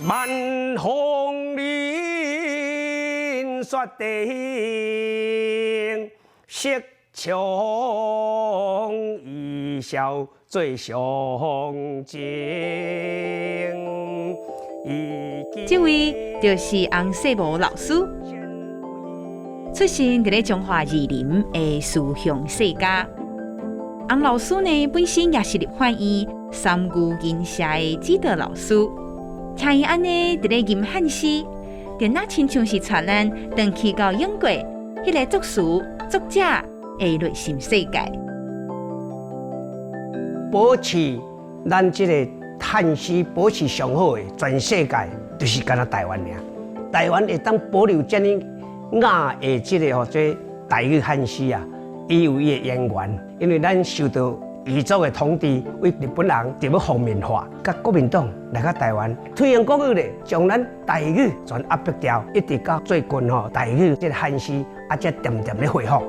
万红林雪地色长一笑最相情。这位就是洪世无老师，出身伫咧中华宜林的书香世家。洪老师呢，本身也是立法院三姑银社的指导老师，听伊安尼伫咧吟汉诗，就那亲像是带咱回去到英国迄个作词作者的内心世界。保持咱这个汉诗保持上好的，全世界就是干那台湾尔。台湾会当保留这样雅的这个这台语汉诗啊，伊有伊的渊源。因为咱受到彝族的统治，为日本人就要方面化，甲国民党来到台湾推行国语咧，将咱台语全压迫掉，一直到最近台语这个汉诗啊，才渐渐咧恢复。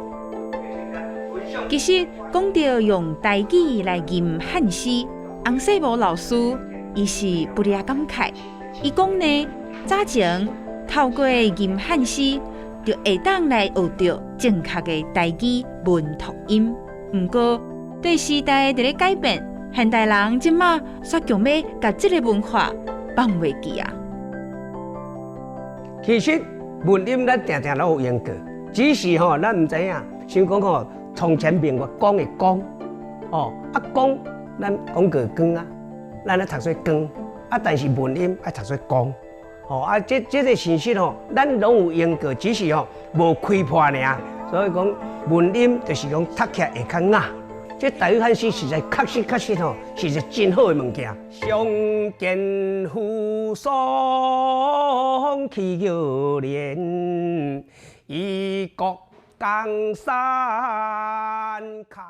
其实讲到用台语来吟汉诗，洪世无老师伊是不离感慨。伊讲呢，早前透过吟汉诗，就会当来学到正确的台语文读音。不过，对时代在咧改变，现代人即马煞强要甲这个文化放袂记啊。其实文音咱常常都有研究，只是咱唔知影，想讲从前面我讲的讲，讲咱讲个讲啊，咱咧读书讲啊，但是文音爱读书讲，这个信息咱拢有研究，只是无开破尔。所以讲文音就是讲读起来会较雅。这台语汉诗实在确实是一个真好的物件。相见扶桑去游莲，异国江山看。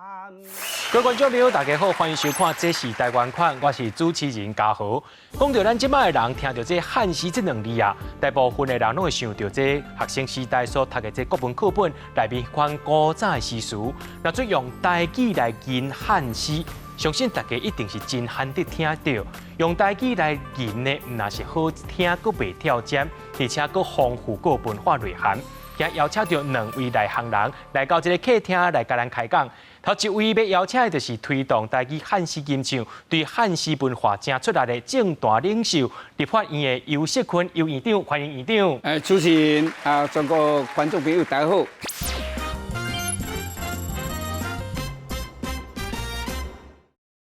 各位观众朋友，大家好，欢迎收看《这是台湾款》，我是主持人嘉豪。讲到咱即摆的人听到这汉诗这两字啊，大部分的人拢会想到这学生时代所读的这国文课本内面款古早的诗词。那做用台语来吟汉诗，相信大家一定是真罕得听到。用台语来吟呢，唔但是好听，佮袂挑战，而且佮丰富佮文化内涵。今邀请到两位内行人来到这个客厅来甲咱开讲。头一位要邀请的就是推动台语汉诗吟唱，对汉诗文化正出来的政坛领袖，立法院的游锡堃游院长，欢迎院长。主持人全国观众朋友大家好。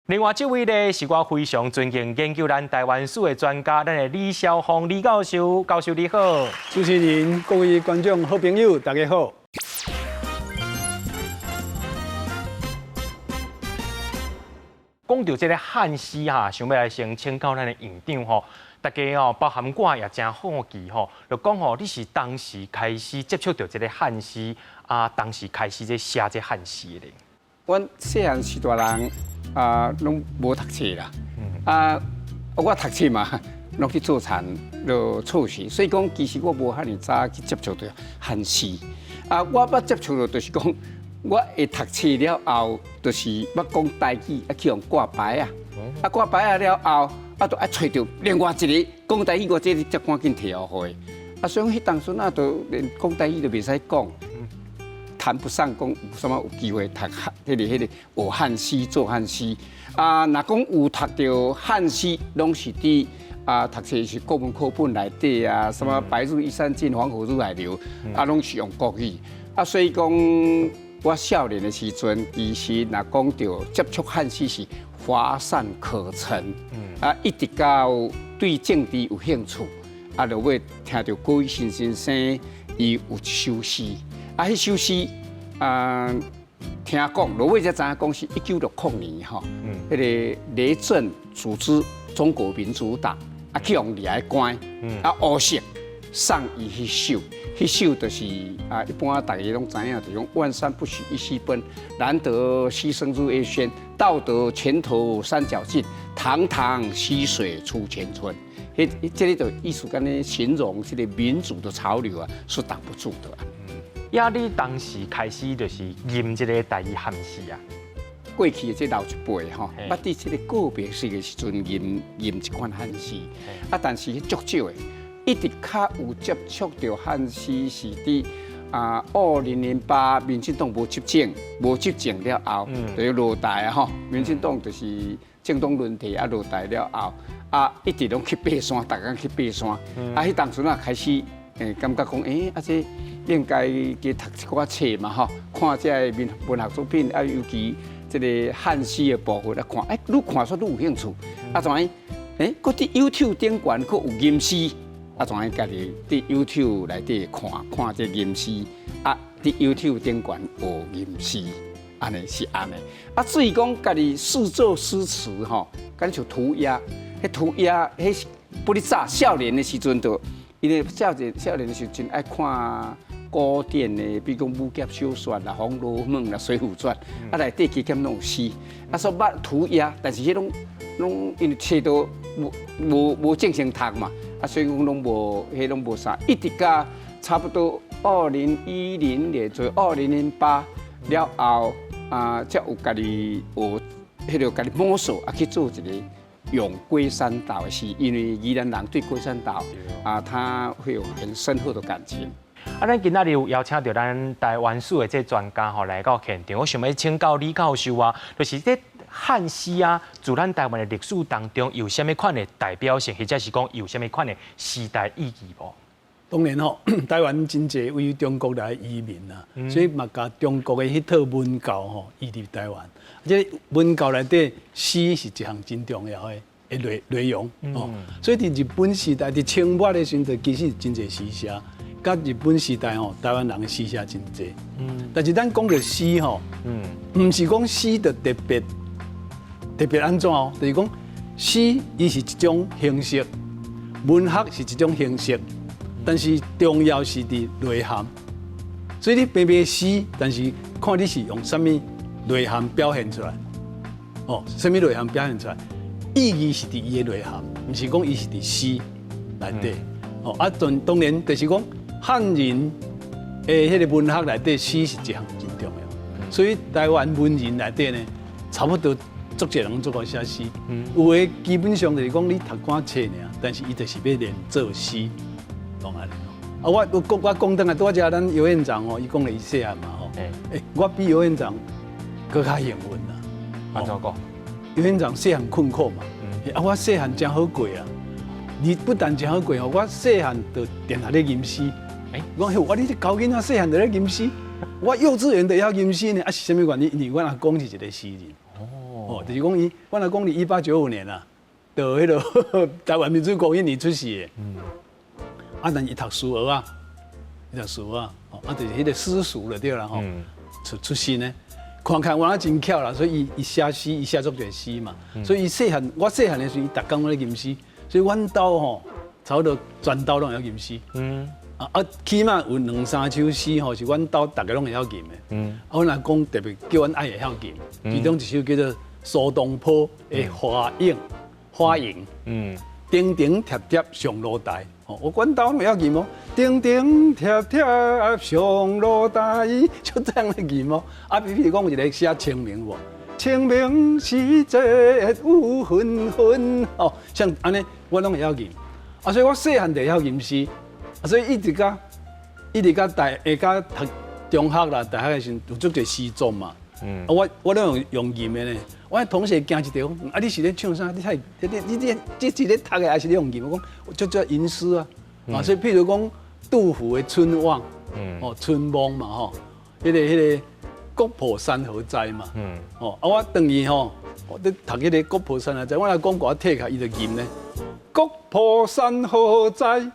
另外这位呢，是我非常尊敬研究咱台湾史的专家，咱的李少峰李教授，教授你好。主持人、各位观众、好朋友，大家好。讲到这个汉诗哈，想要来先请教咱的院长吼，大家包含我也真好奇吼，就讲你是当时开始接触到这个汉诗啊，当时开始写这汉诗的。阮细汉时代人拢无读册啦，我读册嘛，拢去做田就错事，所以讲其实我无遐尼早去接触到汉诗我捌接触到就是讲。我会读册了后，就是要讲台语，去用挂牌挂牌了后，就爱找到另外一个讲台语，我这里才赶紧摕互伊。所以迄当时就连讲台语都袂使讲，谈不上讲有什么有机会读迄个学汉诗、做汉诗若讲有读到汉诗，拢是伫读册是国文课本内底什么白日依山尽，黄河入海流拢是用国语所以讲。我少年的时阵，其实若讲到接触汉诗是乏善可陈，一直到对政治有兴趣，就要听到郭义新先生伊有一首诗，迄首诗听讲，落尾才知影讲是1960年迄个雷震组织中国民主党去用掠来关，乌色送伊迄首。迄首就是一般大家拢知影，就讲万山不许一溪奔，难得溪声入叶轩，道德拳头三角尽，堂堂溪水出前村。这里的艺术跟呢形容这个民主的潮流是挡不住的。你当时开始就是吟这个台语汉诗啊？过去的这老一辈吼，捌伫这个个别式的时阵吟一款汉诗，但是足少的，一直较有接触到汉诗是伫2008民进党无执政了后，就是落台吼，民进党就是政党轮替落台了后，一直拢去爬山，逐工去爬山，迄当时开始感觉讲，这应该去读一寡册嘛吼，看这文学作品尤其这个汉诗的部分来看，愈看煞愈有兴趣，怎样？搁伫 YouTube 顶悬搁有吟诗，怎样家己伫 YouTube 内底看这吟诗，伫 YouTube 顶悬学吟诗，安尼是安尼。至于讲家己试做诗词吼，敢像涂鸦，涂鸦迄不哩早少年的时阵就，因为少年的时阵爱看古典的，比如讲武侠小说啦、《红楼梦》啦、《水浒传》，内底加减拢有诗，所以捌涂鸦，但是迄拢因为册都无正常读嘛，所以讲拢无啥，一直到差不多2010年左右，2008了后，才有家己学，迄个家己摸索去做一个用龟山岛的诗，因为宜兰人对龟山岛他会有很深厚的感情。咱今仔日有邀请到咱台湾史的这专家来到现场，我想要请教李教授就是这汉诗自咱台湾的历史当中有啥物款的代表性，或者是讲有啥物款的时代意义无？当然台湾真侪为中国来移民所以嘛，甲中国的迄套文教移入台湾。这文教内底诗是一项真重要的内容所以伫日本时代，伫清末的时阵，其實真侪詩寫。甲日本时代台湾人的诗写真侪，但是咱讲到诗唔是讲诗的特别安怎就是讲诗伊是一种形式，文学是一种形式，但是重要是伫内涵。所以你平平诗，但是看你是用什么内涵表现出来，什么内涵表现出来，意义是伫伊的内涵，唔是讲伊是伫诗内底。当然就是讲。汉人诶，迄个文学内底诗是一项真重要，所以台湾文人内底呢，差不多足侪人做过写诗，有诶基本上就是讲你读寡册尔，但是伊就是要练做诗，懂安尼我讲等下多谢咱尤院长伊讲了伊细汉嘛我比尤院长更较幸运啦。安怎讲？尤院长细汉困苦嘛，我细汉真好过你不但真好过我细汉就定下咧吟诗。我你这高囡仔细汉就咧吟诗，我幼稚园就要吟诗呢。是什么原因？因为阮阿公是一个诗人。就是讲阮阿公是1895年就迄个台湾民主国1年出世的。但伊读书学就是迄个私塾就对啦出身呢。看我真巧啦，所以伊写诗，伊写足侪诗嘛。所以我细汉的时候，伊逐工咧吟诗，所以阮兜差不多全兜拢会晓吟诗。起码有2、3首诗是阮兜大家拢会晓吟的。阮阿公特别叫阮爱会晓吟，其中一首叫做苏东坡的《花影》。顶顶贴贴上露台，阮兜会晓吟顶顶贴贴上露台，就这样来吟比如讲有一个写清明清明时节雨纷纷，像安尼我拢会晓吟。所以我细汉就会晓吟诗。所以一直到读中学啦、大学的时候，有足侪诗作嘛。我拢用吟的呢。我同学惊一条，你是咧唱啥？你是咧读的还是咧用吟？我讲叫吟诗所以譬如讲杜甫的《春望》，春望嘛迄个国破山河在嘛。我等于我咧读迄个国破山河在，我来讲我退下，伊就吟呢。国破山河在。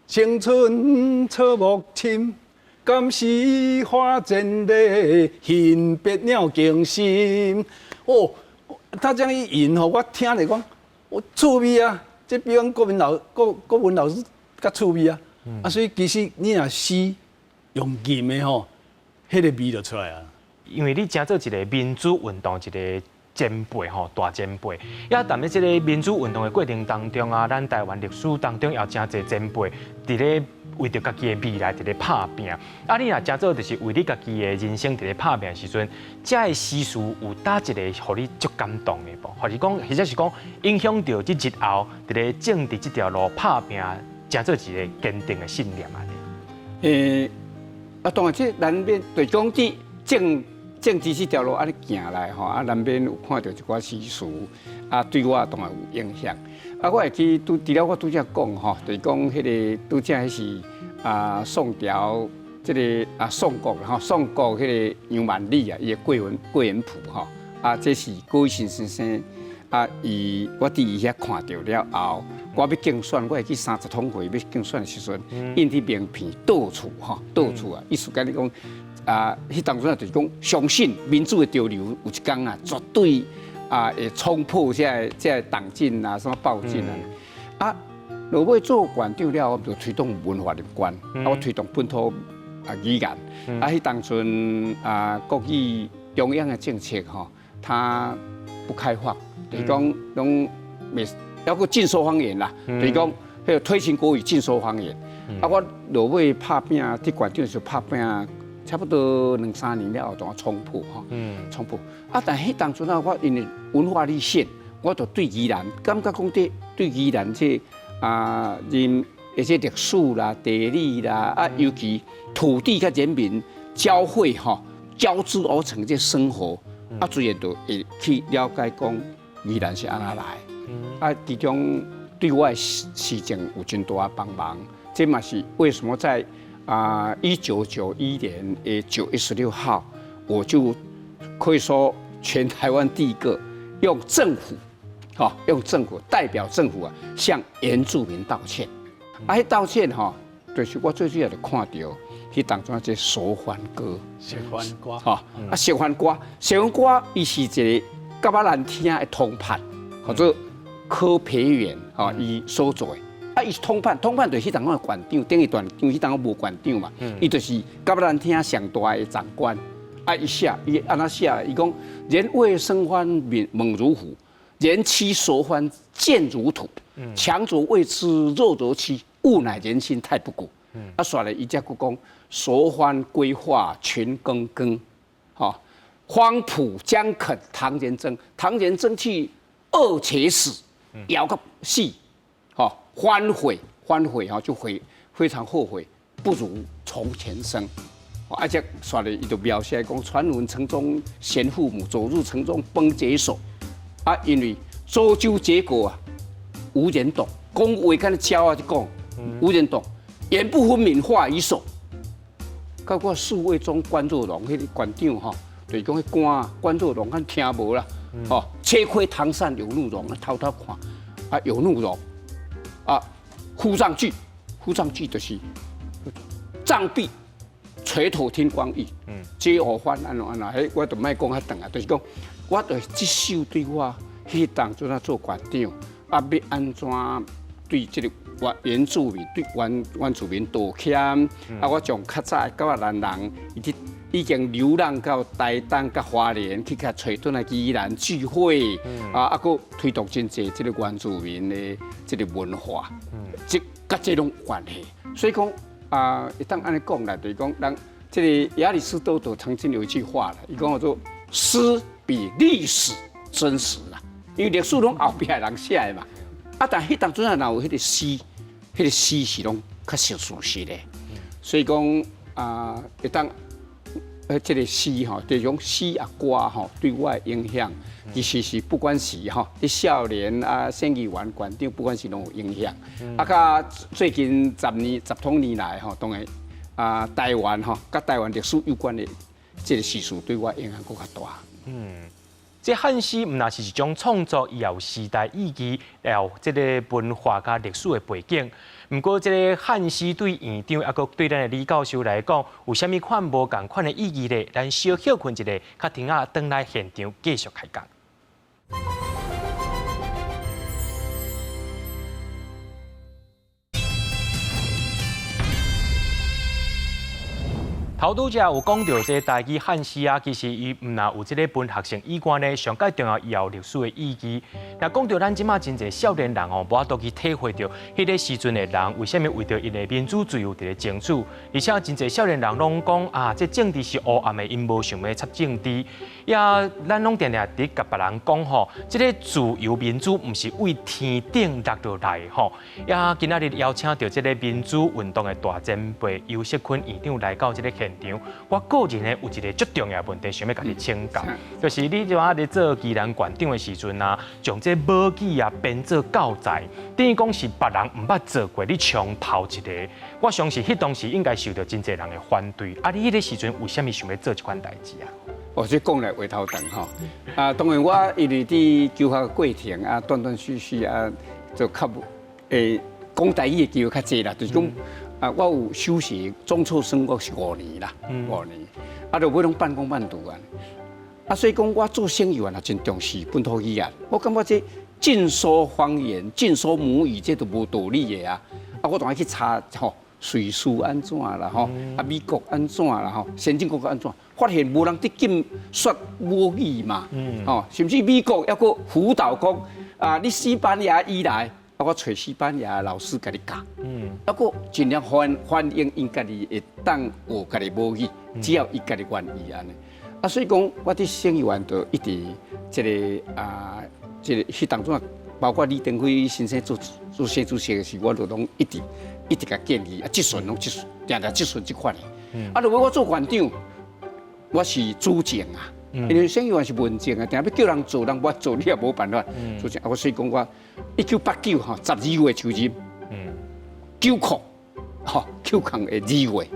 青春草木深，敢是花溅泪，恨别鸟惊心。他这样一吟我听来讲，趣味这比阮国文老师较趣味所以其实你若诗用吟的迄个味就出来啊。因为你真做一个民主运动一个前辈吼，大前辈。也但在这个民主运动的过程当中啊，咱台湾历史当中也有真侪前辈伫咧为着家己的未来伫咧拍拼。啊，你若真做就是为你家己的人生伫咧拍拼的时阵，这个诗词有搭一个，互你足感动的无？互你讲，或者是讲影响到你日后伫咧政治这条路拍拼，真做一个坚定的信念啊。当然这难免对讲伫政治这条路安尼行来吼，啊难免有看到一寡习俗，啊对我当然有影响。啊，我会记除了我拄则讲吼，就是讲迄个拄则迄是宋朝这个宋国吼，宋国迄个杨万里啊，伊个过文谱吼，这是郭伟新先生我伫伊遐看到了后，我要竞选，我会去30通会要竞选的时阵，印啲名片到处吼，到处啊，意思甲你讲。迄当中就是讲，相信民主的潮流有一天啊，绝对会冲破这党禁啊、什么暴禁啊。若要做馆长了，我就推动文化入关，我推动本土语言。迄当阵国语中央的政策吼，它不开放，就是讲拢未包括禁说方言啦，就是讲迄个推行国语禁说方言。我若要拍拼，伫馆长就拍拼。差不多2-3年了后，就冲破吼，冲破。但迄当阵我因为文化立县，我就对宜兰感觉讲对宜兰这人而且历史啦、地理啦，尤其土地甲人民交汇吼、交织而成这生活，自然就会去了解讲宜兰是安怎来。其中对我的施政有真大帮忙，这嘛是为什么在。1991年9月16号，我就可以说全台湾第一个用政府代表政府向原住民道歉。道歉就是我最主要就看到，迄当中这熟番歌，熟番歌，熟番歌，伊是一个较较难听的通判，或者柯培元伊所做的。伊是通判就是迄当个馆长，等于段长迄当个无馆长嘛，伊就是甲咱听上大的长官。伊写，伊安怎写？伊讲：人未生番猛如虎，人妻熟番贱如土。强者为之弱则欺，物乃人心太不古。煞来伊才佫讲：熟番规划群耕耕，荒圃将垦唐人争，唐人争去饿且死，咬个死。欢悔就非常后悔，不如从前生。而且说了，伊就描写讲，传闻城中贤父母，走入城中崩解手。因为周究结果无人懂，讲话敢咧骄傲就讲，无人懂，言不分明话已手。包括侍卫中关若龙迄个馆长就是讲迄关若龙敢听无啦，切亏唐山有怒容，偷偷看，有怒容。呼上去就是杖毙，垂头听光义，接我翻安怎，我就莫讲遐长就是讲，我就这首对我迄当阵做馆长，要安怎对这个原住民对原住民道歉，我从较早到咱人，已经流浪到台东、甲花莲，去甲找倒来宜兰聚会，佫推动真济这个原住民的这个文化，甲这种关系。所以讲一旦安尼讲来，就是讲人这个亚里士多德曾经有一句话啦，伊讲叫做诗比历史真实啦，因为历史拢后壁人写的嘛。但迄当阵哪有迄个诗，迄个诗是拢较实属实的。所以讲一旦这个诗这种诗歌对我的影响，其实是不管是你少年县议员、馆长，不管是拢有影响。甲最近10多年来当然台湾甲台湾历史有关的这个事事，对我影响更较大。这汉诗唔那是一种创作，伊也有时代意义，也有这个文化甲历史的背景。不过，这个汉诗对院长也佮对咱的李教授来讲，有啥物款无共款的意义咧？咱小休困一下，较听下转来现场继续开讲。头拄则有讲到这台语汉诗啊，其实伊毋但有这个文学性以外呢，上介重要伊有历史的意义。那讲到咱即马真侪少年人哦，无法度去体会到迄个时阵的人为虾米为着因的民主自由伫咧争取，而且真侪少年人拢讲啊，这政治是黑暗的，因无想要插政治。也咱拢定定伫甲别人讲吼，这个自由民主毋是为天顶落落来吼。也今仔日邀请到这个民主运动的大前辈尤锡坤院长来到这个现场。我个人呢有一个最重要的问题，想要甲你请教，就是你即马咧做宜兰县长的时阵啊，将这母语啊编做教材，等于讲是别人毋捌做过，你从头一个，我相信迄当时应该受到真侪人的反对。啊，你迄个时阵为虾米想要做这款代志啊？我这讲来话头长吼，当然我因为伫求学过程啊，断断续续啊，就较讲台语的机会较济啦，就是讲我有修习中辍生，我是5年啦，5年，就要拢半工半读啊，所以讲我做生意也真重视本土语言，我感觉这尽说方言、尽说母语，这都无道理的啊，我当然去查吼。瑞士安怎啦吼？美国安怎啦吼？先进国家安怎？发现无人伫禁说母语嘛？甚至美国还佫辅导讲你西班牙语来，我找西班牙老师甲你教。还佫尽量反映因家己会当学家己母语，只要伊家己愿意安尼。所以讲我伫生意员就一直这个迄当中，包括李登辉先生做新主席的时，我就拢一直甲建议即顺拢即顺，定即顺即款的。如果我做馆长，我是主政啊，因为生意员是文政啊，定要叫人做，人不做，你也无办法。主政，我所以讲我1989吼12月就任，9课9课的2月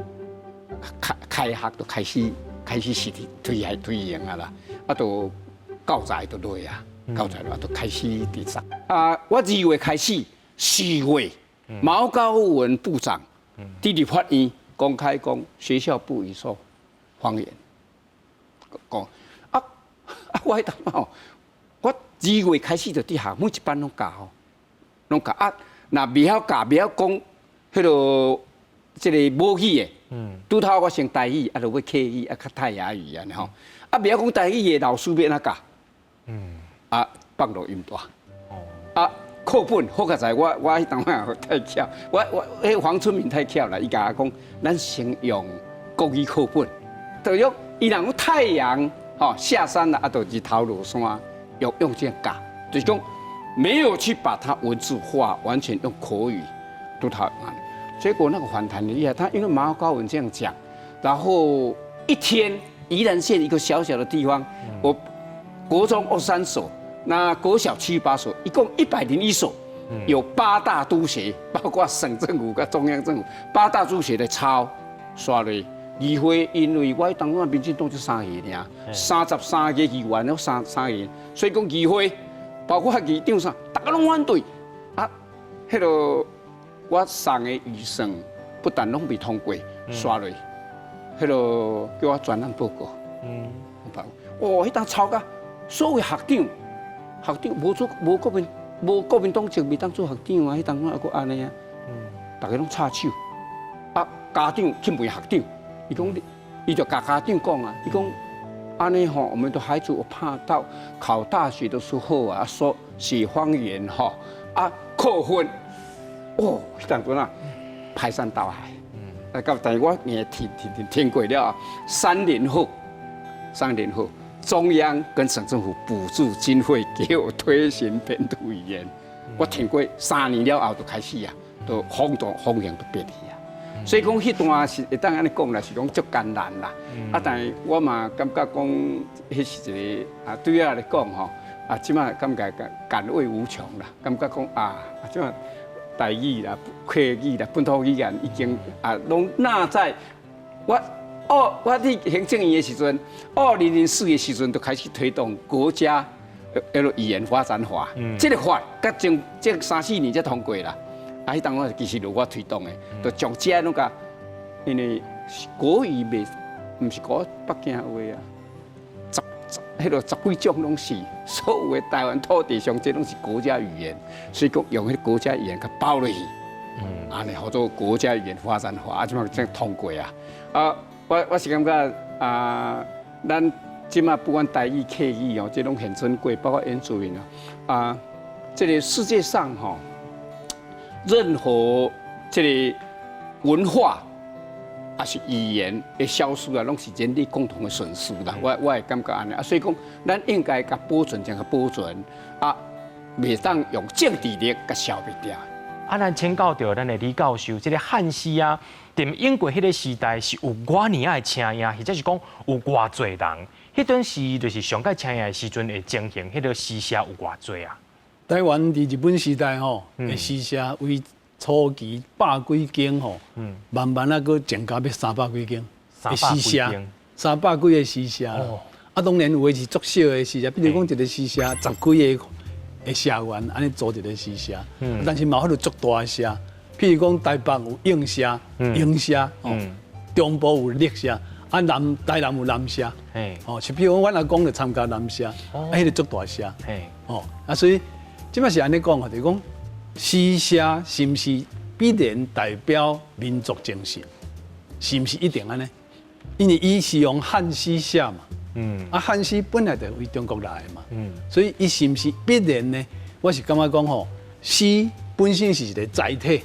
开学就开始实体推行啊啦，就教材就落啊，教材就开始伫上我2月开始，4月。毛高文部长伫立法院公开讲，学校不宜说方言。讲我迄当吼，我2月开始就伫下每一班拢教拢教若未晓教，未晓讲迄落即个母语的，拄头我先台语，就要客语，较泰雅语安尼吼，未晓讲台语的老师要安怎教？放录音带，课本好个在，我迄当太巧，迄黄春明太巧啦，伊甲我讲，咱先用国语课本，就用伊人讲太阳下山了，就日头落山，用这样教，就是讲没有去把它文字化，完全用口语读它。结果那个反弹很厉害，他因为马高文这样讲，然后一天宜兰县一个小小的地方，我国中23所。那国小78所，一共101所，有8大都学，包括省政府跟中央政府8大都学来抄刷类。议会因为我当初民进党就3个尔，33个议员有3个，所以讲议会包括议长啥，大家拢反对迄个我送的预算不但拢未通过，刷类，迄个叫我专案报告，迄当抄甲所有学长无国民党就未当做学长啊，迄当还佫安尼啊，大家拢插手。家长去问学长，伊就甲家长讲啊，伊讲安尼吼，我们的孩子我怕到考大学的时候啊，说写方言吼扣分，迄当阵排山倒海。但是我也听过了，3年后。中央跟省政府补助经费给我推行本土语言，我听过3年了后就开始啊，都方向都变去啊。所以讲迄段是会当安尼讲啦，是讲足艰难啦。但是我嘛感觉讲，迄是一个对我来讲吼，即马感觉感慰无穷啦。感觉讲即马台语啦、客语啦、本土语言已经拢纳在我伫行政院的时阵，2004的时阵就开始推动国家语言发展法，这个法甲这3-4年才通过啦。迄当中其实由我推动的，就将这拢甲，因为国语毋是讲北京话啊，10几种拢是，所有的台湾土地上这拢是国家语言，所以讲用迄国家语言甲包落去，安尼叫做国家语言发展法，即马正通过啊。我是感觉咱即马不管台语、客语哦，这拢很珍贵，包括原住民这个世界上任何这个文化还是语言的消失拢是人类共同的损失啦。我会感觉安尼所以讲，咱应该甲保存，将个保存袂当用政治力甲消灭掉。咱请教到咱的李教授，这个汉诗在英国迄个时代是有偌尼啊的声音，或者是讲有偌侪人，迄段时就是上届声音的时阵的情形，迄个诗社有偌侪啊？台湾伫日本时代的诗社为初期100几间慢慢个增加要300几间的诗社，300几个诗社啦。当然有的是足小的诗社，比如讲一个诗社10几个的社员安尼组一个诗社，但是嘛有足大的社，譬如讲台北有映社、英社，中部有绿社，台南有南社，是譬如讲阮阿公就参加南社，迄个足大社，所以即摆是安尼讲就是讲诗社是毋是必然代表民族精神？是毋是一定安尼？因为伊是用汉诗写嘛。汉诗本来就为中国来的嘛，所以伊是毋是必然呢？我是感觉讲诗本身是一个载体，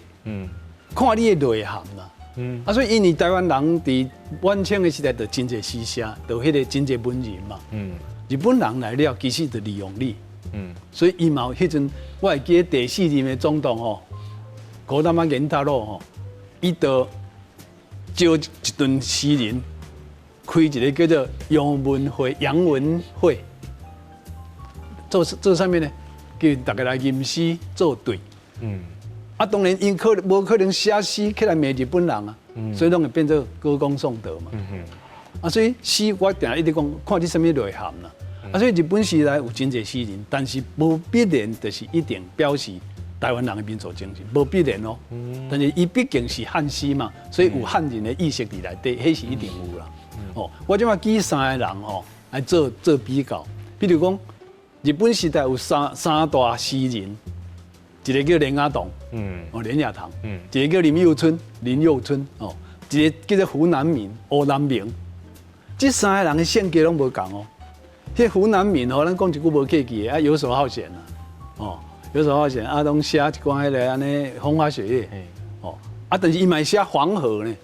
看你的内涵啦。所以因为台湾人伫晚清的时代就真侪诗社，就迄个真侪文人嘛。日本人来了，其实就利用你。所以伊嘛迄阵，我会记得第4任的总统古达马源太郎伊就招一顿诗人。开一个叫做杨文会，做啥物呢？叫大家来吟诗作对。当然因无可能写诗起来骂日本人啊，所以拢会变做歌功颂德嘛。所以诗我定一直讲，看你什么内涵啦。所以日本时代有真侪诗人，但是无必然就是一定表示台湾人的民族精神，无必然哦。但是伊毕竟是汉诗嘛，所以有汉人的意识伫内底，迄是一定有啦。我即摆举3个人来做比较，比如讲日本时代有三大诗人，一个叫莲雅堂，莲雅堂，一个叫林佑春，一个叫做胡南明，胡南明。这3个人的性格拢无同迄胡南明咱讲一句无客气的游手好闲游手好闲拢写一寡迄个安尼风花雪月，但是伊嘛写黄河呢。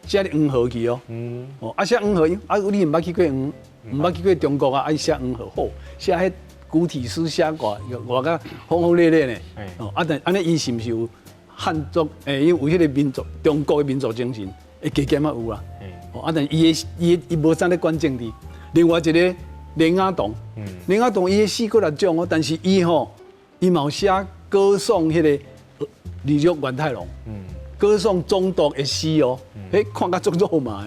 写咧黄河去写黄河，你毋捌去过毋捌去过中国伊写黄河好，写迄古体诗写外个轰轰烈烈呢。但安尼伊是毋是有汉族有迄个民族中国的民族精神？加减有啦。但伊无啥咧管政治。另外一个莲雅堂，伊的诗过来种但是伊嘛有写歌颂迄个李玉元太郎。歌颂中毒的诗看甲足肉麻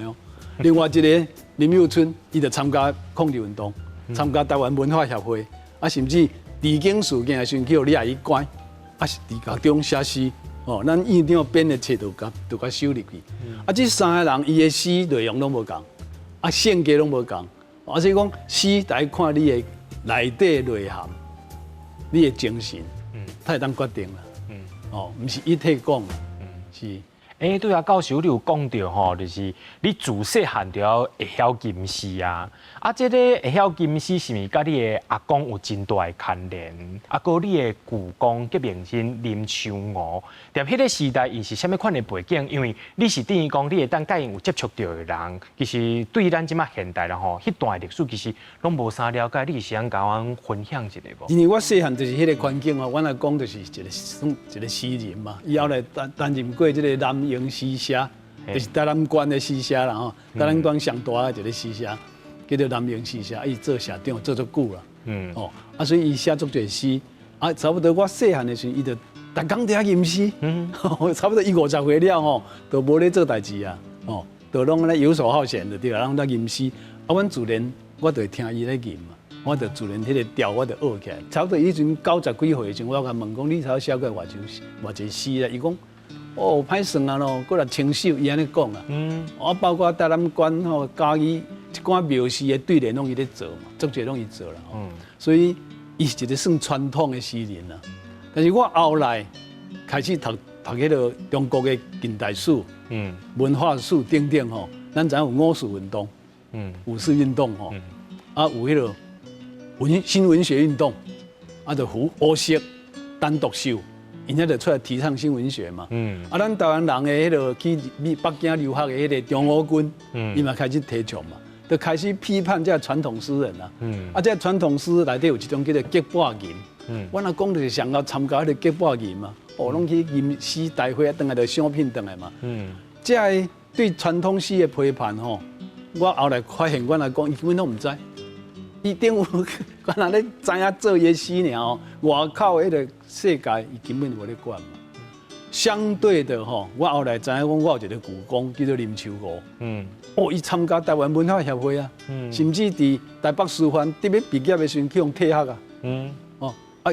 另外一个林佑春，伊就参加抗日运动，参加台湾文化协会，甚至地景事件的时候，去互李阿姨关，是伫高中写诗，咱院长编的册就甲收入去。这3个人伊的诗内容拢无共，性格拢无共，所以讲诗大家看你的内底内涵，你的精神，才会当决定啦。毋是一体讲。是，对啊，教授你有讲到就是你自细汉就要会晓吟诗啊，这个会晓吟诗是毋是甲你的阿公有真大的牵连？哥你的舅公革命人林秋娥，在迄个时代伊是啥物款的背景？因为你是等于讲你会当甲因有接触到的人，其实对咱即马现代啦迄段历史其实拢无啥了解，你是想甲阮分享一下无？因为我细汉就是迄个环境阮阿公就是一个诗人嘛，以后来担任过这个南营诗社，就是台南县的诗社啦台南县上大的一个诗社，叫做南营诗社，伊做社长做足久啦。所以伊写足侪诗，差不多我细汉的时候，伊就逐工伫遐吟诗，差不多伊50岁了就无咧做代志啊，就拢咧游手好闲的对啦，拢在吟诗。阮自然我就听伊咧吟嘛，我就自然迄个调我就学起来。差不多以前90几岁的时候，我甲问讲你才写过偌济诗啦？伊讲歹算啊咯，过来清首，伊安尼讲啊。包括台南县嘉义一寡庙诗的对联拢伊咧做嘛，足侪拢伊做啦。所以伊是一个算传统的诗人啦。但是我后来开始读读迄个中国的近代史、文化史等等吼，咱知影有五四运动、五四运动吼，啊有迄个新文学运动，啊就胡欧式单独秀，因遐就出来提倡新文学嘛。啊，咱台湾人的迄个去北京留学的迄个张我军，伊嘛开始提倡嘛，就开始批判这传统诗人啦。啊，这传统诗内底有一种叫做结巴吟。我若讲就是上到参加迄个结巴吟嘛，拢去吟诗大会啊，等下就相品等来嘛。这个对传统诗的批判吼，我后来发现，我来讲，伊根本都唔知。伊顶有我若咧知影做嘢诗尔哦，外口迄个世界伊根本无咧管嘛。相对的吼，我后来知影讲，我有一个舅公叫做林秋娥。伊参加台湾文化协会啊，甚至伫台北师范伫要毕业的时阵去用退学啊。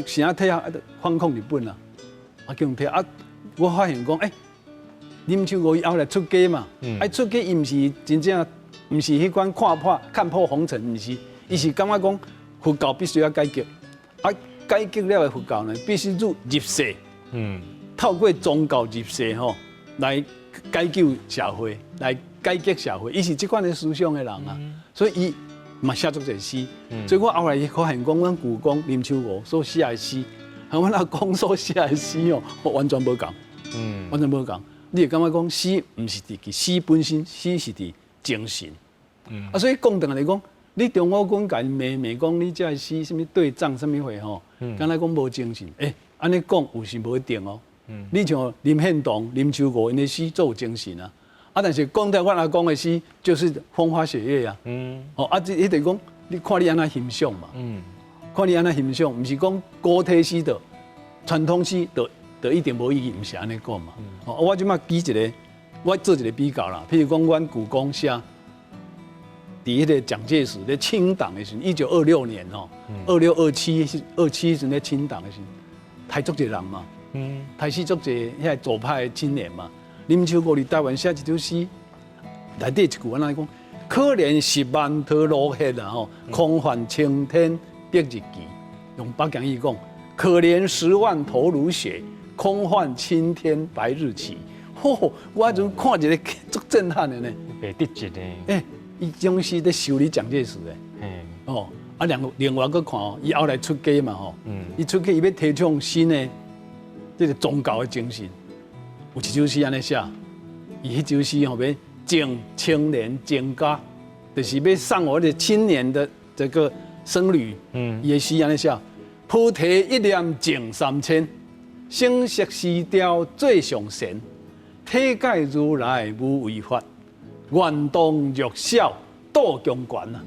是啊，退学反抗日本啊，去用退学。我发现讲，林秋娥伊后来出家嘛，出家伊毋是真正，毋是迄款看破红尘，毋是。伊是感觉讲佛教必须要改革，改革了的佛教呢，必须入世，透过宗教入世吼，来改救社会，来改革社会。伊是这款的思想的人啊，所以伊嘛写足侪诗。所以我后来发现讲，阮舅公林秋娥所写的诗，和阮阿公所写的诗哦，完全无共，完全无共。你会感觉讲诗毋是伫诗本身，诗是伫精神。所以讲等来讲。你中国军甲骂讲你这诗什么对仗什么货吼，敢若讲无精神。安尼讲有是无一定哦。你像林献堂、林秋娥因的诗做有精神啊，但是讲到我阿公的诗就是风花雪月啊。这就是讲你看你安怎欣赏嘛。看你安怎欣赏，毋是讲古体诗的传统诗就一定无意义，毋是安尼讲嘛。我即马举一个，我做一个比较啦。譬如讲，阮舅公写。伫迄个蒋介石咧清党的时候，1926年26、27时咧清党的时候，台足一人嘛，台死足一遐左派的青年嘛。林秋娥伫台湾写一首诗，内底一句安尼讲：可怜10万头落血啊，空泛青天白日旗。用北京语讲：可怜10万头如血，空泛青天白日旗。我迄阵看一个足震撼的呢，白得一呢。伊种是咧修理蒋介石的，另外个看伊后来出家嘛伊出家伊要提倡新的这个宗教的精神，有一首诗安尼写，伊迄首诗要敬青年蒹葭，就是要送我的青年的这个僧侣，伊的诗安尼写：菩提一念净3000，声色施雕最上善，体解如来无为法。愿当弱小度强权啊！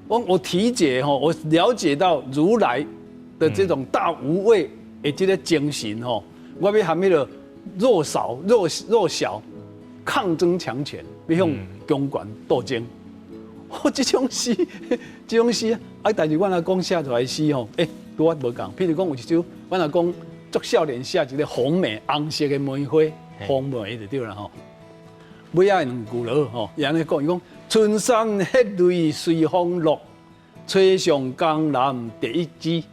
我体解我了解到如来的这种大无畏的这个精神我要含迄个弱小抗争强权，要向强权斗争。这种诗，但是我阿公写出来的诗拄我无共。譬如讲有一首，我阿公足少年写一个红梅红色的梅花，红梅就对啦尾仔两句落伊安尼讲，伊讲春山血泪随风落，吹上江南第一枝。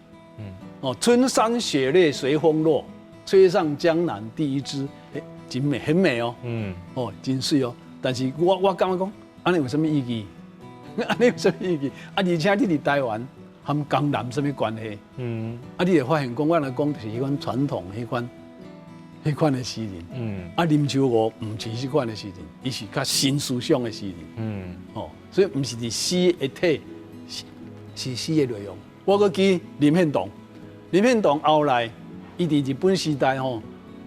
春山血泪随风落，吹上江南第一枝。真美，很美真水但是我感觉讲，安尼有什么意义？安尼有什么意义？而且你伫台湾，和江南什么关系？你会发现讲，我来讲就是迄款传统迄款的诗人，林秋娥唔是迄款的诗人，伊是较新思想的诗人，所以唔是伫诗的体，是诗的内容。我搁记林献堂后来，伊伫日本时代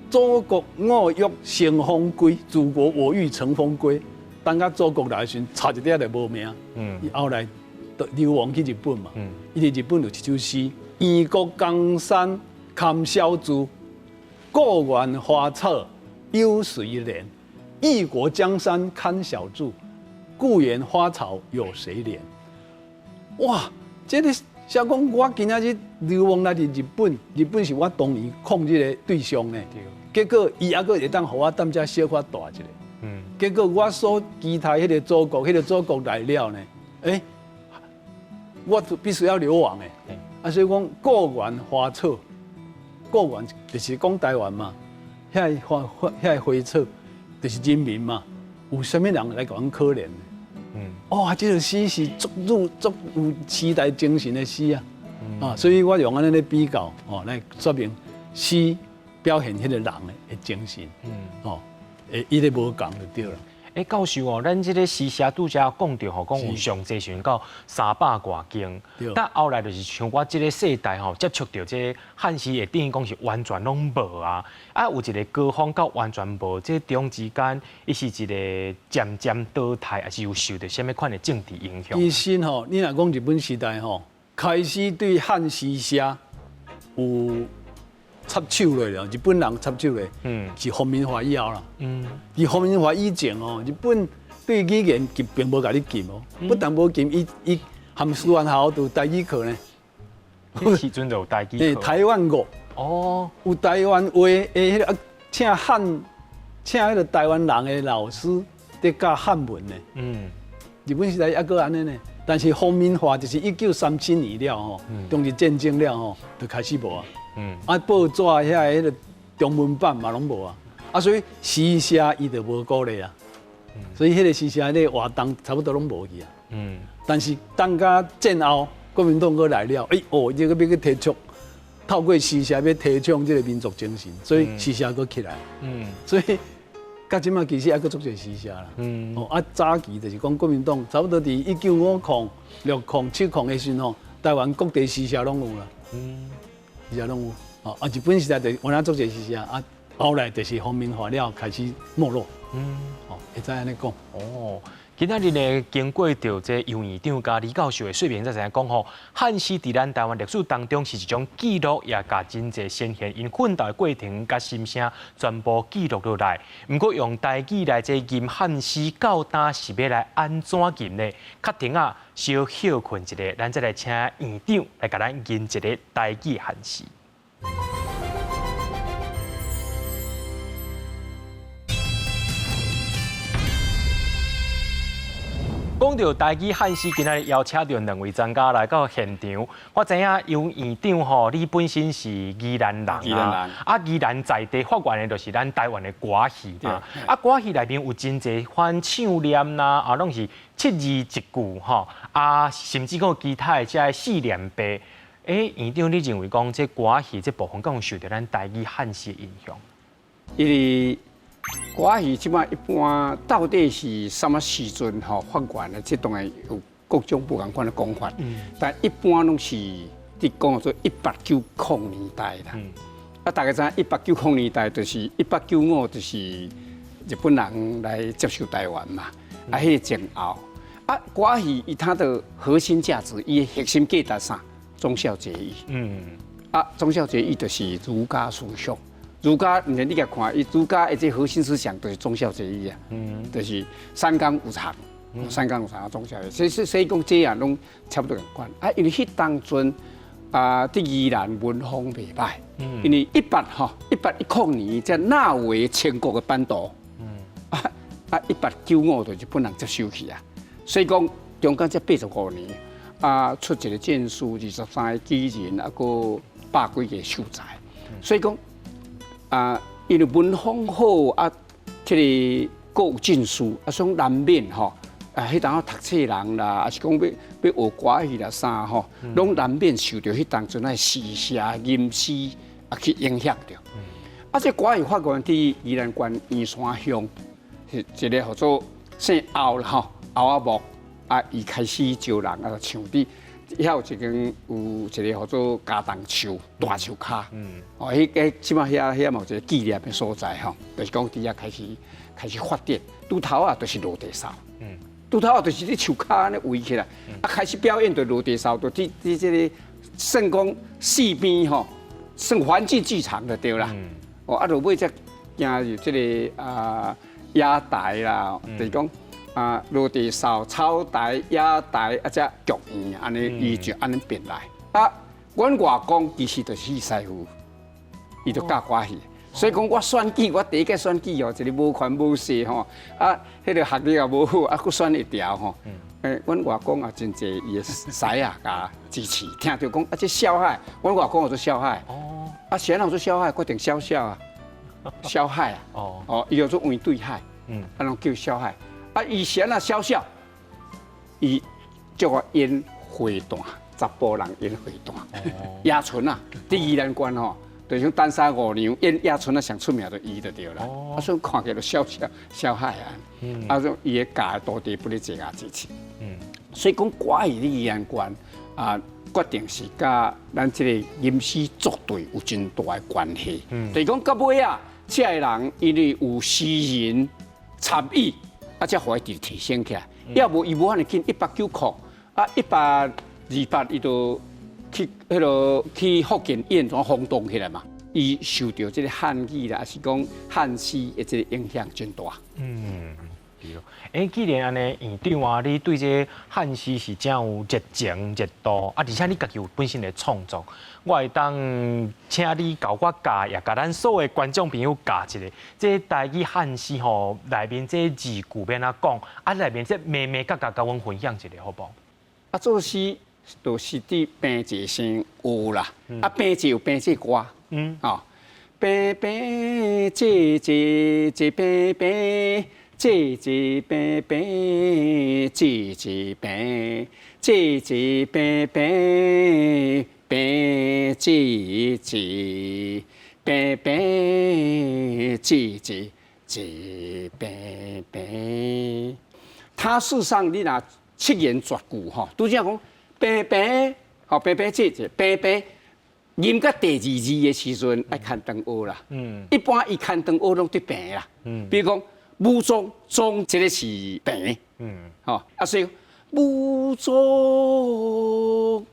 祖国我欲乘风归，祖国我欲乘风归。等到祖国来时，差一点就无命。伊后来流亡去日本嘛，伊伫日本有一首诗：异国江山堪小筑。故园花草有谁怜？异国江山堪小筑，故园花草有谁怜？哇！这个写讲我今仔日流亡来日本，日本是我当年抗日的对象呢。结果伊还阁会当互我踮遮小可大一个。结果我所期待迄个祖国，来了呢？我必须要流亡所以讲故园花草。故园就是讲台湾嘛，遐回测，就是人民嘛，有啥物人来讲可怜？这个诗是足有时代精神的诗啊，所以我用安尼来比较来说明诗表现迄个人的精神，伊咧无共就对了。教授咱这个诗社拄则讲到讲有上济时到300多经，但后来就是像我这个世代接触到这汉诗的，等于讲是完全拢无啊。有一个歌风到完全无，这中之间，伊是一个渐渐倒退，还是有受到什么款的政治影响？其实你若讲日本时代开始对汉诗社有插手了，日本人插手了，是皇民化以后啦。而皇民化以前日本对语言并无甲你禁不但无禁，伊含师范校有台语课呢。迄时阵就有台语课。台湾语。有台湾话迄个请迄个台湾人的老师在教汉文呢。日本时代还阁安尼呢，但是皇民化就是1937年了中日战争了就开始无啊。报纸遐个中文版嘛拢无啊，所以诗社伊就无鼓励啊，所以迄个诗社咧活动差不多拢无去啊。但是当甲战后国民党过来了，这个要去提倡，透过诗社要提倡这个民族精神，所以诗社阁起来。所以到即马其实还阁足侪诗社啦。早期就是讲国民党差不多伫1950、60、70的时候，台湾各地诗社拢有啦。诗社拢有，日本时代就原来做这诗社，后来就是皇民化了，开始没落。会使安尼讲。今仔日呢，经过着这杨院长加李教授的说明，才知影讲汉诗伫咱台湾历史当中是一种记录，也甲真侪先贤因奋斗的过程甲心声全部记录落来。不过用台语来这吟汉诗，到呾是要来安怎吟呢？确定小休困一下，咱再来请院长来甲咱吟一个台语汉诗。讲到台语汉诗，今仔日邀请到2位专家来到现场。我知影杨院长你本身是宜兰人宜兰在地发源的，就是咱台湾的歌戏嘛。歌戏内面有真侪款唱念啦，拢是7字一句甚至讲其他的这4连八。院长，你认为讲这歌戏这部分，敢有受到咱台语汉诗的影响？因为歌戏即摆一般到底是什么时阵发源的？这当然有各种不同款的讲法，但一般拢是伫讲做1890年代啦。大家知影1890年代就是1895，就是日本人来接受台湾嘛。迄个前后，歌戏以它的核心价值，伊的核心价值啥？忠孝节义。忠孝节义就是儒家思想。儒家，你甲看，伊儒家的这核心思想就是忠孝节义啊，就是三纲五常，三纲五常忠孝节义。所以讲这样拢差不多相关。因为迄当阵伫宜兰文风袂歹，因为1810年才纳为全国的版图，1895就日本人接收去啊，所以讲中间才85年出一个建书23个举人，个100几个秀才，所以讲。因为文风好这个各有证书所以难免迄当读册人啦，还是讲要学歌戏啦啥拢难免受到迄当阵的诗社吟诗去影响着。这歌戏发源伫宜兰县燕山乡，是一个叫做姓敖啦敖木伊开始招人唱伫。遐有一个叫做加藤树大树骹，迄即马遐嘛有一个纪念的所在就是讲伫遐开始发展。拄头就是落地扫，拄头就是伫树骹安尼围起来，开始表演就落地扫，就伫这个算讲四边算环境剧场就对啦。落尾才行入这个野台啦，就是讲。落地扫、草台、野台这剧院安尼，伊就安尼变来。阮外公其实就是师傅，伊就教歌戏，所以讲我选举，我第一届选举一个无权无势迄个学历也无好，佫选一条阮外公也真济伊的师甲支持，听到讲这小海，阮外公做小海，谁人做小海决定小啊。小海啊，哦，伊叫做湾对海，啊，拢叫小海。啊，以前啊，小小，伊叫我演花旦，查甫人演花旦。野村啊，伫宜兰县吼，就像单沙五娘演野村啊，上出名就伊就对啦。啊，所以看起来小海啊，啊，说伊个家土地不咧坐牙支持。所以讲歌戏伫宜兰县啊。决定是甲咱这个吟诗作对有真大的关系。就是讲到尾啊，这个人因为有诗人参与，啊，才互伊提升起来。要无伊无法度紧190块，啊120、100伊就去福建演怎轰动起来嘛。伊受到这个汉语啦，还是讲汉诗的这个影响真大。既然安尼，院长啊，你对这汉诗是真有热情、热度，而且你家己有本身的创作，我会当请你教我教，也教咱所有观众朋友教一个。这台语汉诗吼，内面这字句要哪讲？啊，内面这咩咩甲阮分享一下，好不好？啊，做诗就是伫平仄先学啦，啊平仄有平仄歌，哦，平平仄仄仄平平。仄仄平平，仄仄平，仄仄平平，平仄仄，平平仄仄，仄平平。它事实上你若七言绝句吼，拄则讲平平，吼平平仄仄，平平。吟到第二字的时阵，爱牵长学啦。一般伊牵长学拢得平啦。比如讲。武宗宗这个是平，吼啊，所以武宗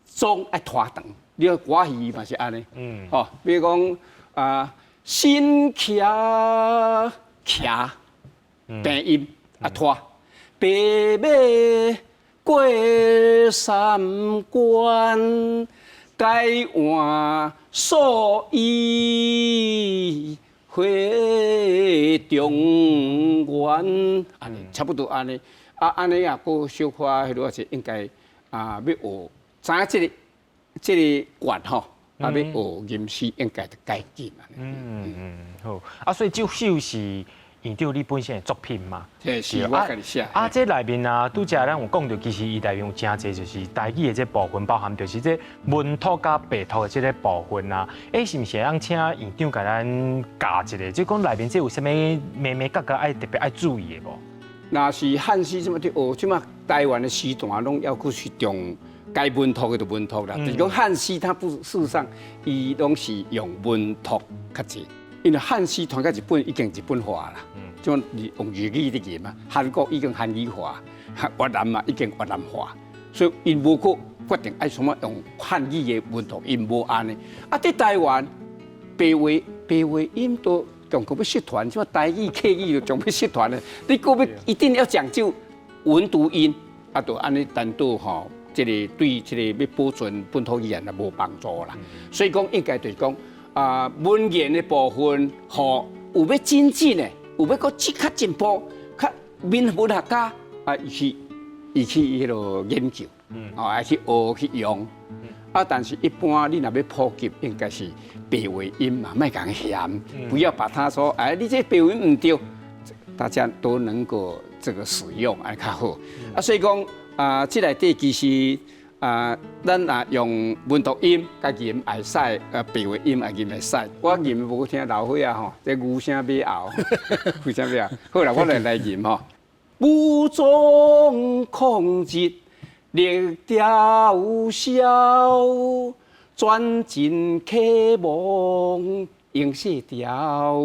宗爱拖长，你个歌戏嘛是安尼，吼，比如讲啊，新徛徛平音啊拖，白马过三关，改换素衣。会中原，安尼差不多安尼，啊安尼啊，个小可迄落是应该啊要学，知影这个乐吼，啊要学吟诗应该就改进安尼。好，啊所以这首是院长你本身的作品嘛？是我家己写。啊，这内面啊，拄则咱有讲到，其实伊内面有真侪，就是台语的这部分，包含就是这文图加白图的这个部分啊。是毋是让请院长甲咱教一下？就讲内面这有啥物咩咩角角爱特别爱注意的无？那是汉诗，即么伫学，即么台湾的诗段拢要去重该文图的就文图啦。就是讲汉诗，它不事实上伊拢是用文图较济。因为汉诗传到日本已经日本化啦，就用日语的吟嘛，韩国已经韩语化，越南嘛已经越南化，所以因无可决定爱什么用汉语的文图，因无安尼。啊，伫台湾白话音都中国要失传，什么台语、客语就中要失传了。你个要一定要讲究文读音，啊，就安尼单独吼，这个对这个要保存本土语言也无帮助啦。所以讲应该就是讲。啊，文言的部分，吼有要精进的，有要搁较进步，较文学家啊，伊去迄落研究，啊，去学去用，啊，但是一般你若要普及，应该是白话音嘛，莫讲嫌，不要把它说，哎，你这白话音唔对，大家都能够这个使用，哎，较好。啊，所以讲啊，这内底其实。咱若用文读音，甲吟会使，白话音也吟会使。我吟无听老岁啊吼，这牛声要熬，牛声要熬。好啦，我来吟吼。武宗抗日历朝宵，转进客望应世条。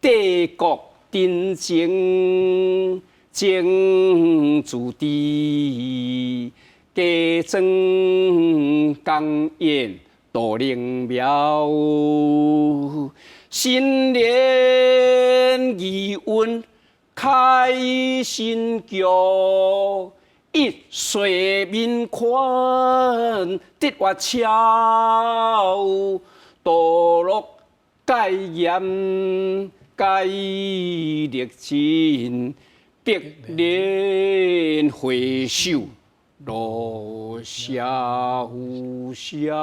帝国真正正自地。家庄江堰多灵庙，新年义运开新局，一岁民宽得活俏，堕落戒严戒历尽，百年回首。落萧萧。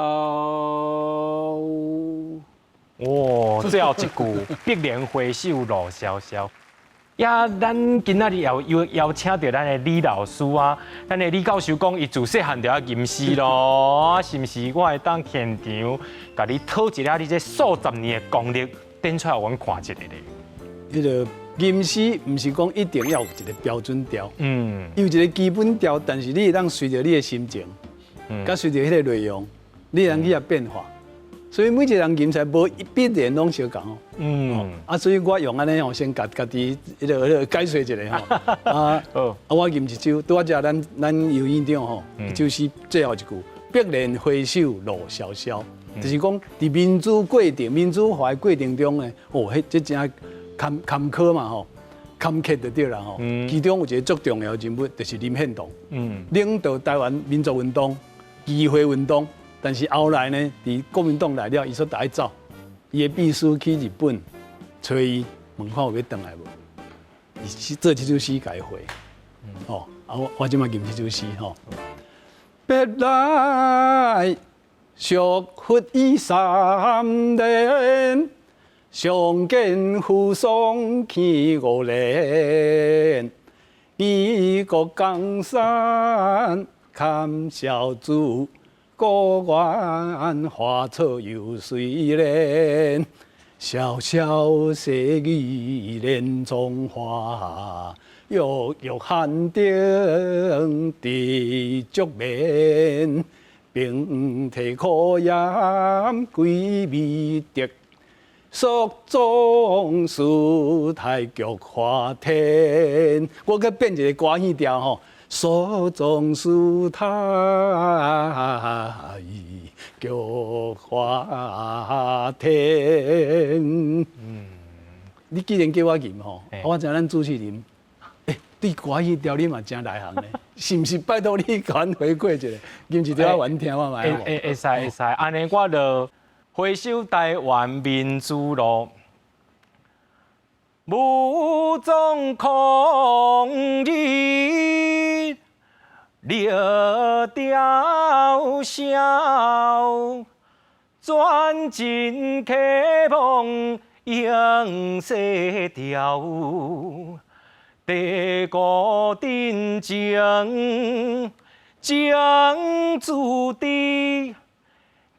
哇，最后一句“碧莲回首路萧萧”。呀，咱今仔日邀请到咱的李老师啊，咱的李教授讲，伊自细汉就要吟诗咯，是毋是？我会当现场，甲你讨一下你这数十年的功力，点出来我们看一下咧。迄个吟诗，毋是讲一定要有一个标准调，有一个基本调，但是你会当随着你的心情，甲随着迄个内容，你会当去遐变化。所以每一个人吟出来无必然拢相共哦。所以我用安尼吼，先家己迄个解说一下吼。我吟一首，拄仔只咱游院长吼，就是最后一句“碧莲回首路萧萧”，就是讲伫民主过程、民主化的过程中呢，这真坎坷嘛吼，坎坷就对啦吼。其中有一个最重要的人物，就是林献堂，领导台湾民族运动、议会运动。但是后来呢，伫国民党来了，伊说爱走，伊的秘书去日本找伊，问看有要回来无？伊做这首诗改回，我即马吟这首诗吼。别来祝福已3年，相见扶桑去5年，异国江山堪小主。果园花草又水莲，潇潇细雨连丛花，郁郁寒灯地竹眠，平替苦饮归味滴，蜀中事太极花天。我佮变一个歌戏调吼。蜀中事太极花天。你既然叫我吟吼，我知咱主持人，对歌戏调你嘛真内行咧，是毋是？拜托你甲阮回馈一下，吟一条原听我嘛。会使，安尼我就回首台湾民主路。武装抗日，热调箫，转进客房迎西调，地古真情，情注地，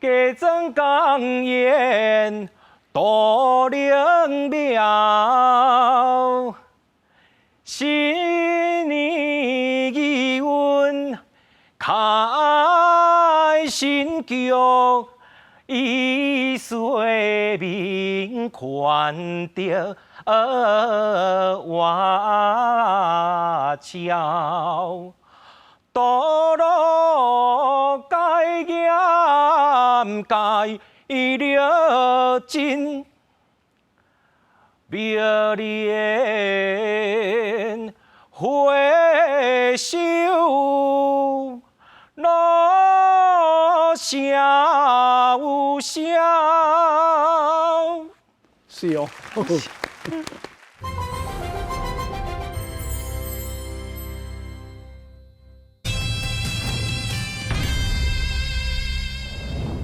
家庄江烟。多灵庙，新年义运开新局，一岁民宽得外桥，道路改严改。了真碧莲回首路萧萧。是哦。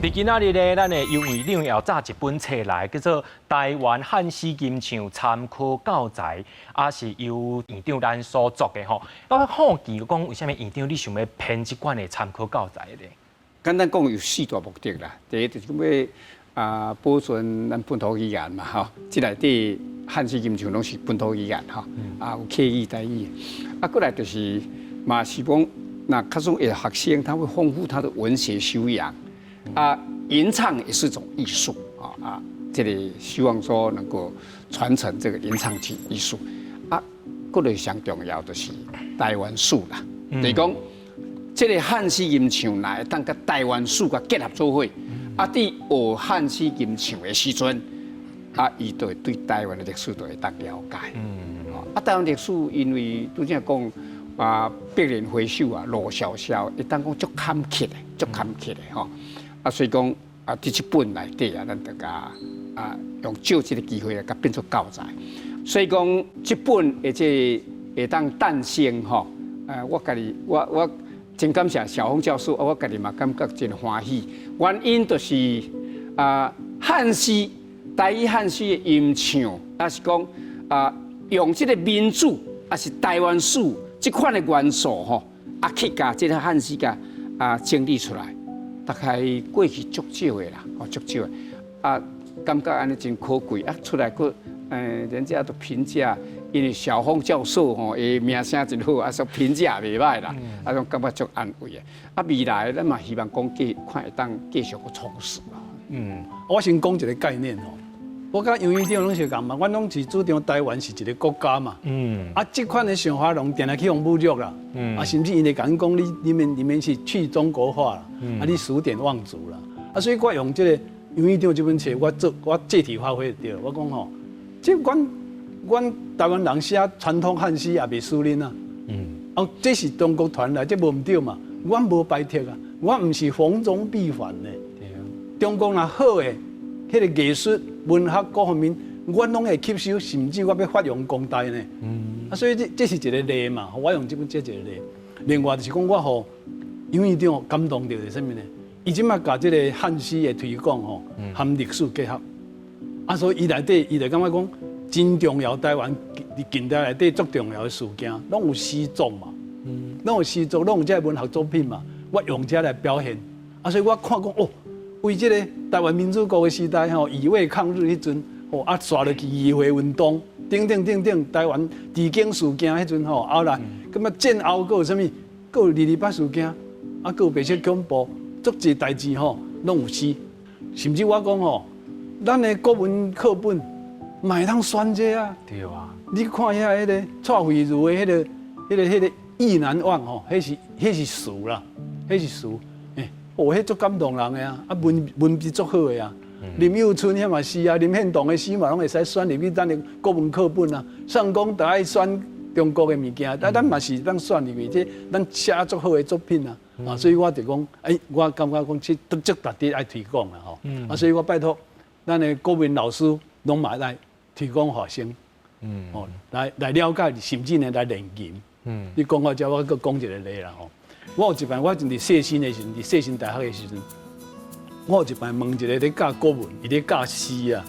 伫今仔日咧，咱的优惠领要炸一本册来，叫做《台湾汉诗金唱参考教材》，也是由院长咱所作的吼。我好奇讲，为什么院长你想要编这款的参考教材咧？简单讲有4大目的啦。第一就是要保存咱本土语言嘛，吼。即内底汉诗金唱拢是本土语言吼，有客语、台语。过来就是嘛是讲，那较种的学生他会丰富他的文学修养。吟唱也是一种艺术这里希望说能够传承这个吟唱艺术过来上重要就是台湾史啦，就是讲这个汉诗吟唱来当甲台湾史甲结合做伙，伫学汉诗吟唱的时阵，伊就会对台湾的历史就会当了解。台湾历史因为拄则讲碧莲回首路萧萧，会当讲足坎坷的，足坎坷的吼。所以讲伫这本内底咱大家用借这个机会甲变做教材。所以讲这本会当诞生吼，我家己我真感谢小峰教授，我家己嘛感觉真欢喜。原因就是汉诗台语汉诗的吟唱，还是讲用这个民主，还是台湾史这款的元素吼，去甲这个汉诗甲整理出来，大概过去足少的啦，足少的感觉安尼真可贵出来个人家都评价，因为小峰教授吼，伊名声真好，说评价袂歹啦，种感觉足安慰的。未来咱嘛希望讲看会当继续去从事啦。我先讲一个概念吼，我甲杨院长拢是共嘛，阮拢是主张台湾是一个国家嘛。这款的想法拢定来去用侮辱啦。甚至因会讲你们是去中国化啦，你数典忘祖啦。所以我用这个杨院长这本册，我借题发挥对。我讲吼，即阮台湾人写传统汉诗也袂输恁啊。这是中国传来，这无毋对嘛。阮无排斥啊，我毋是逢中必反的。中国若好诶，迄个艺术、文学各方面，我拢会吸收，甚至我要发扬光大呢。所以这是一个例嘛，我用这本这一个例。另外就是讲，我互杨院长感动到是啥物呢？伊即马甲这个汉诗的推广吼，含历史结合。所以伊内底伊就感觉讲，真重要台湾近代内底足重要的事件，拢有诗作嘛，拢有诗作，拢有这文学作品嘛，我用这来表现。所以我看讲哦。为这个台湾民主国的时代吼，以卫抗日迄阵，刷落去议会运动，等，台湾治警事件迄阵吼，后来咁战后佫有啥物，佫有228事件，佫有白色恐怖，足济代志吼，拢有诗。甚至我讲吼，咱的国文课本嘛会通选这啊。对啊。你看遐迄个蔡慧茹的迄个意难忘吼，迄是词啦，迄是词。迄足感动人的啊！文笔足好的啊！林幼春遐嘛是啊，林献堂的诗嘛，拢会使选入去咱的国文课本啊。上讲大爱选中国的物件，但咱嘛是当选入去，这咱写足好的作品啊！所以我就讲，我感觉讲，这足值得爱推广啊！吼！所以我拜托咱的国文老师拢嘛来推广学生，来了解，甚至呢来练琴。你讲我叫我搁讲一个例啦吼。我有一摆，我真伫细心的时阵，伫细心大学的时阵，我有一摆问一个咧教国文，伊咧教诗啊。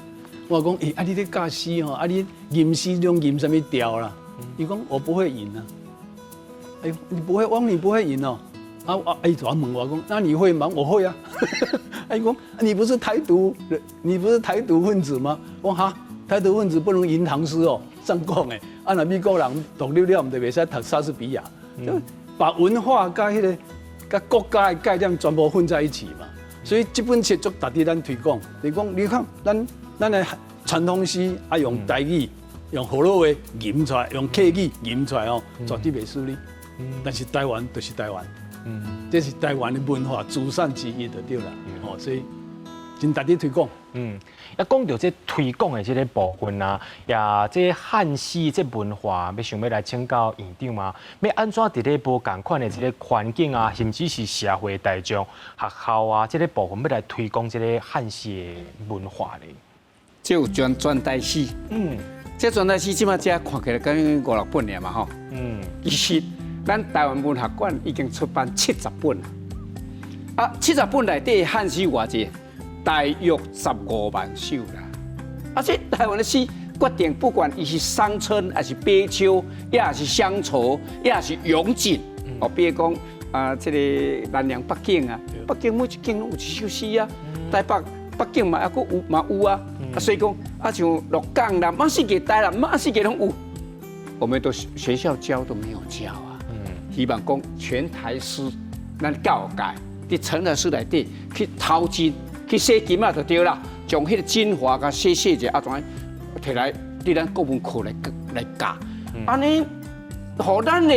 我讲，你咧教诗吼，你吟诗拢吟什么调啦？伊讲我不会吟啊。你不会，我讲你不会吟哦。伊就问我讲，那你会吗？我会啊。伊讲你不是台独分子吗？我哈，台独分子不能吟唐诗哦，上讲诶。若美国人独立了，毋就袂使读莎士比亚。把文化甲国家的概念全部混在一起嘛，所以这本册足值得咱推广。你看，咱的传统诗用台语、用河洛话吟出来，用客语吟出来哦，绝对袂输你。但是台湾就是台湾，这是台湾的文化资产之一就对啦。所以真值得推广。讲到这推广的这个部分啊，也这汉诗这文化，要想要来请教院长嘛？要安怎伫咧无共款的这个环境啊，甚至是社会大众、学校啊，这个部分要来推广这个汉诗的文化咧？这有全代诗，这全代诗即马只看起来敢5、6本尔嘛吼。其实咱台湾文学馆已经出版70本啦，70本内底汉诗偌济？大约15万首啦，这台湾的诗决定，不管伊是伤春，还是悲秋，也是乡愁，也是永景。比如讲这个南洋北境啊，北境每一境拢有一首诗啊，台北境嘛有啊，所以讲像鹿港啦，满世界台啦，满世界拢有，我们都学校教都没有教啊。希望讲全台诗，咱教育界伫成人诗内底去淘金。去洗金啊就对啦，将迄个精华甲洗者怎摕来伫咱国文课来教，安尼，互咱的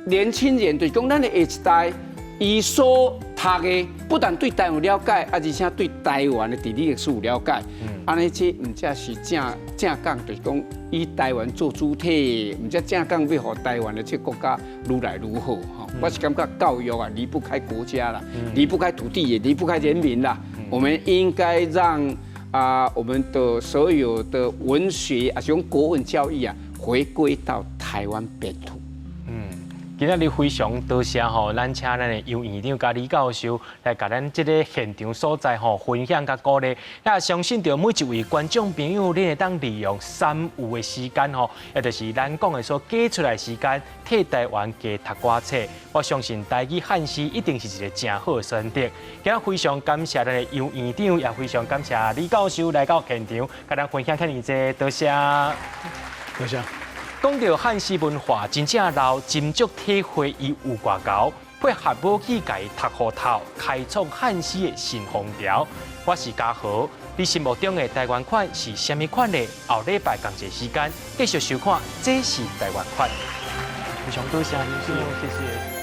年轻人，就是讲咱的下一代，伊所读的不但对台湾有了解，而且对台湾的地理历史有了解。安尼这唔只是正讲，就是讲以台湾做主体，唔只正讲要互台湾的这国家愈来愈好。我是感觉教育啊离不开国家啦，离不开土地，也离不开人民啦。我们应该让我们的所有的文学啊，用国文教育啊，回归到台湾本土。今日非常多谢吼，咱请咱的杨院长甲李教授来甲咱这个现场所在吼分享甲鼓励。那相信着每一位观众朋友，你会当利用3有的时间吼，也就是咱讲的所挤出来的时间，替台湾加读寡册。我相信台语汉诗一定是一个正好的选择。今日非常感谢咱的杨院长，也非常感谢李教授来到现场，甲咱分享遐尼济，多谢。多谢。讲到汉诗文化，真正老斟酌体会伊有偌高，配合武器家读好透，开创汉诗的新风潮。我是嘉豪，你心目中的台湾款是虾米款呢？后礼拜同一时间继续收看，这是台湾款。非常多谢，谢谢。